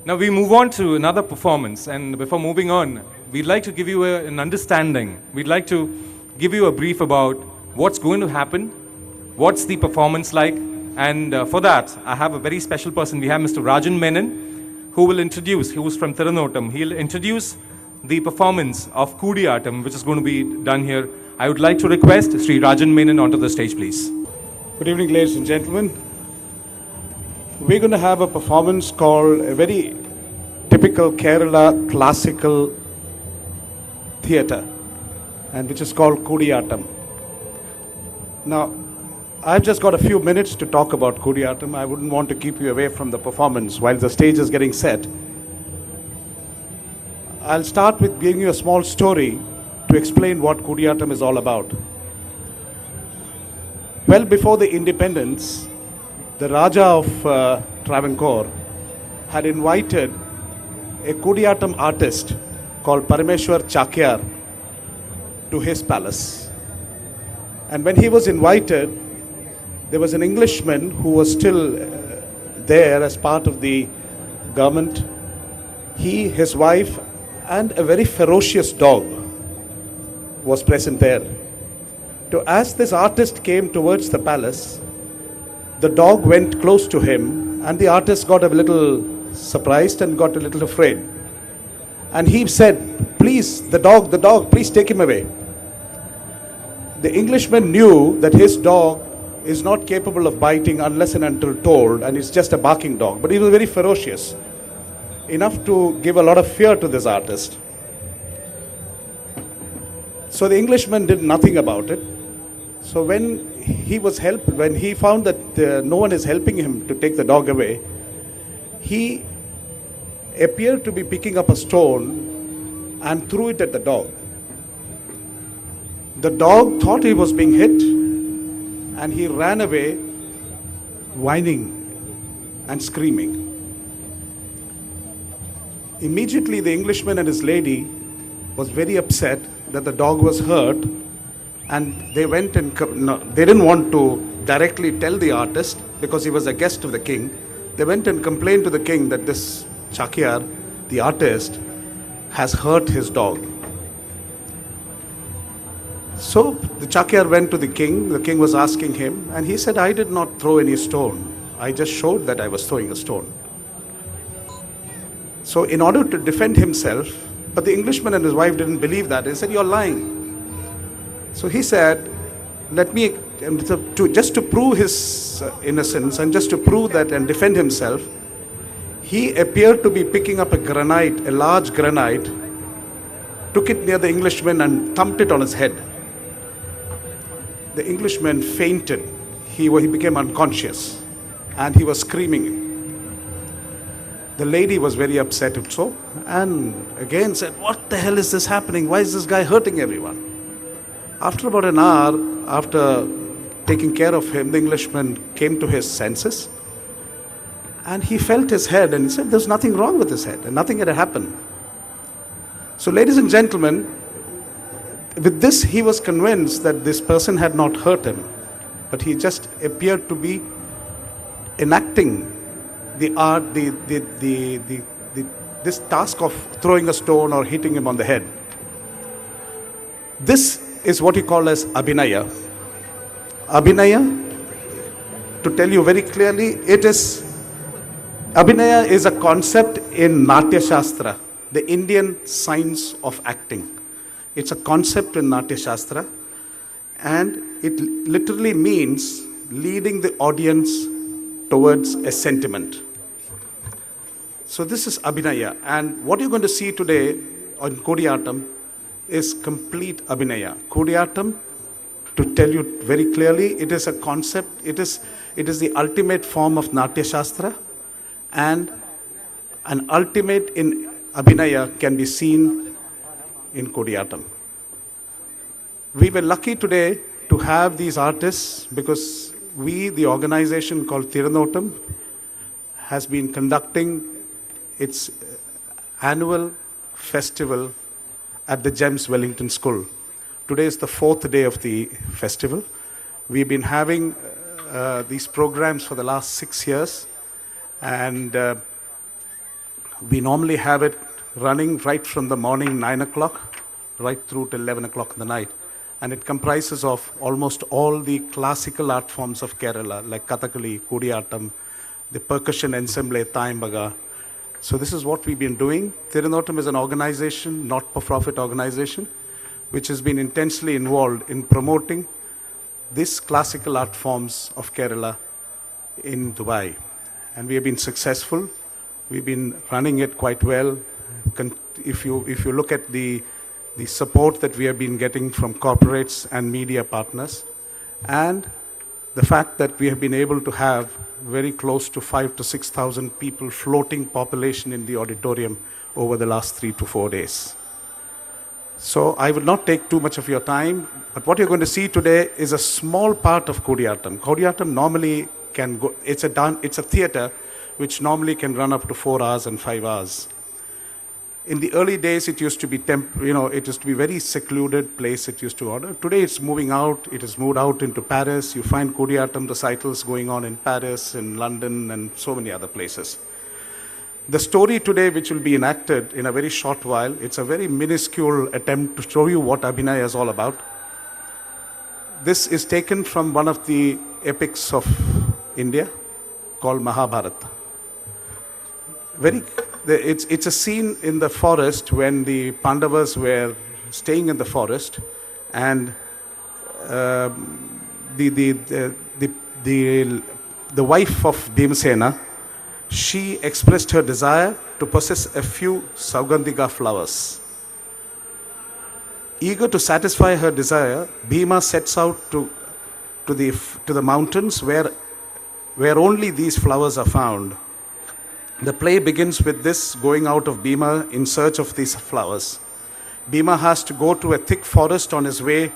Now we move on to another performance, and before moving on, we'd like to give you an understanding. We'd like to give you a brief about what's going to happen, what's the performance like, and for that, I have a very special person. We have Mr. Rajan Menon, who's from Tirunottam. He'll introduce the performance of Kudiyattam, which is going to be done here. I would like to request Sri Rajan Menon onto the stage, please. Good evening, ladies and gentlemen. We're going to have a performance called a very typical Kerala classical theatre, and which is called Kudiyattam. Now, I've just got a few minutes to talk about Kudiyattam. I wouldn't want to keep you away from the performance while the stage is getting set. I'll start with giving you a small story to explain what Kudiyattam is all about. Well before the independence, the Raja of Travancore had invited a Kudiyattam artist called Parameshwar Chakyar to his palace. And when he was invited, there was an Englishman who was still there as part of the government. He, his wife, and a very ferocious dog was present there. So as this artist came towards the palace, the dog went close to him, and the artist got a little surprised and got a little afraid. And he said, "Please, the dog, please take him away." The Englishman knew that his dog is not capable of biting unless and until told, and it's just a barking dog. But he was very ferocious, enough to give a lot of fear to this artist. So the Englishman did nothing about it. So when he found that no one is helping him to take the dog away, he appeared to be picking up a stone and threw it at the dog. The dog thought he was being hit, and he ran away whining and screaming. Immediately the Englishman and his lady was very upset that the dog was hurt, and they went and they didn't want to directly tell the artist because he was a guest of the king. They went and complained to the king that this Chakyar, the artist, has hurt his dog. So the Chakyar went to the king. The king was asking him, and he said, "I did not throw any stone. I just showed that I was throwing a stone." So in order to defend himself, but the Englishman and his wife didn't believe that. They said, "You're lying." So he said, just to prove his innocence and just to prove that and defend himself, he appeared to be picking up a large granite, took it near the Englishman and thumped it on his head. The Englishman fainted. He became unconscious, and he was screaming. The lady was very upset also, and again said, "What the hell is this happening? Why is this guy hurting everyone?" After about an hour, after taking care of him, the Englishman came to his senses, and he felt his head, and he said there's nothing wrong with his head, and nothing had happened. So ladies and gentlemen, with this he was convinced that this person had not hurt him, but he just appeared to be enacting the art, this task of throwing a stone or hitting him on the head. This is what he called as Abhinaya. Abhinaya, to tell you very clearly, Abhinaya is a concept in Natya Shastra, the Indian science of acting. It's a concept in Natya Shastra, and it literally means leading the audience towards a sentiment. So this is Abhinaya, and what you're going to see today on Kudiyattam is complete Abhinaya. Kudiyattam, to tell you very clearly, it is a concept, it is the ultimate form of Natya Shastra, and an ultimate in Abhinaya can be seen in Kudiyattam. We were lucky today to have these artists because we, the organization called Tirunottam, has been conducting its annual festival at the GEMS Wellington School. Today is the 4th day of the festival. We've been having these programs for the last 6 years, and We normally have it running right from the morning 9 o'clock right through till 11 o'clock in the night. And it comprises of almost all the classical art forms of Kerala, like Kathakali, Kudiyattam, the percussion ensemble, Taimbaga. So this is what we've been doing. Tirunottam is an organization, not-for-profit organization, which has been intensely involved in promoting these classical art forms of Kerala in Dubai. And we have been successful. We've been running it quite well. If you look at the support that we have been getting from corporates and media partners, and the fact that we have been able to have very close to 5,000 to 6,000 people floating population in the auditorium over the last 3 to 4 days. So I will not take too much of your time, but what you're going to see today is a small part of Kudiyattam. Kudiyattam normally can go, it's a theater which normally can run up to 4 hours and 5 hours. In the early days, it used to be it used to be very secluded place. It used to order. Today, it's moving out. It has moved out into Paris. You find Kudiyattam recitals going on in Paris, in London, and so many other places. The story today, which will be enacted in a very short while, it's a very minuscule attempt to show you what Abhinaya is all about. This is taken from one of the epics of India called Mahabharata. It's a scene in the forest when the Pandavas were staying in the forest, and the wife of Bhimsena, she expressed her desire to possess a few Saugandhika flowers. Eager to satisfy her desire, Bhima sets out to the mountains where only these flowers are found. The play begins with this going out of Bhima in search of these flowers. Bhima has to go to a thick forest on his way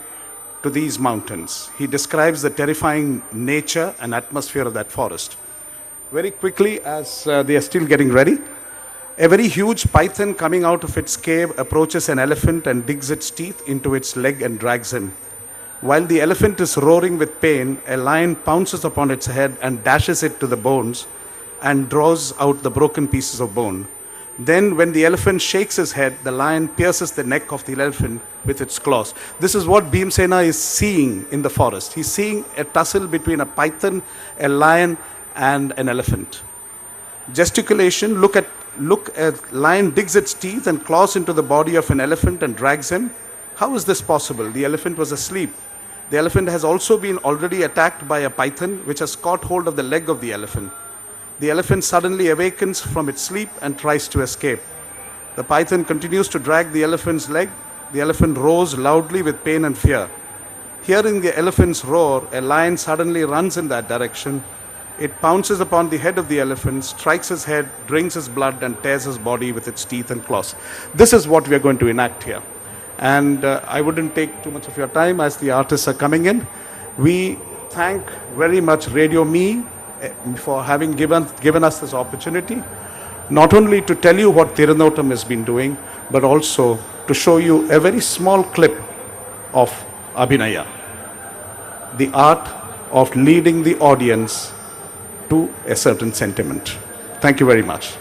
to these mountains. He describes the terrifying nature and atmosphere of that forest. Very quickly, as they are still getting ready, a very huge python coming out of its cave approaches an elephant and digs its teeth into its leg and drags him. While the elephant is roaring with pain, a lion pounces upon its head and dashes it to the bones and draws out the broken pieces of bone. Then when the elephant shakes his head, the lion pierces the neck of the elephant with its claws. This is what Bhimsena is seeing in the forest. He's seeing a tussle between a python, a lion, and an elephant. Gesticulation, look, a lion digs its teeth and claws into the body of an elephant and drags him. How is this possible? The elephant was asleep. The elephant has also been already attacked by a python which has caught hold of the leg of the elephant. The elephant suddenly awakens from its sleep and tries to escape. The python continues to drag the elephant's leg. The elephant roars loudly with pain and fear. Hearing the elephant's roar, a lion suddenly runs in that direction. It pounces upon the head of the elephant, strikes his head, drinks his blood, and tears his body with its teeth and claws. This is what we are going to enact here. And I wouldn't take too much of your time as the artists are coming in. We thank very much Radio Me for having given us this opportunity, not only to tell you what Tirunottam has been doing, but also to show you a very small clip of Abhinaya, the art of leading the audience to a certain sentiment. Thank you very much.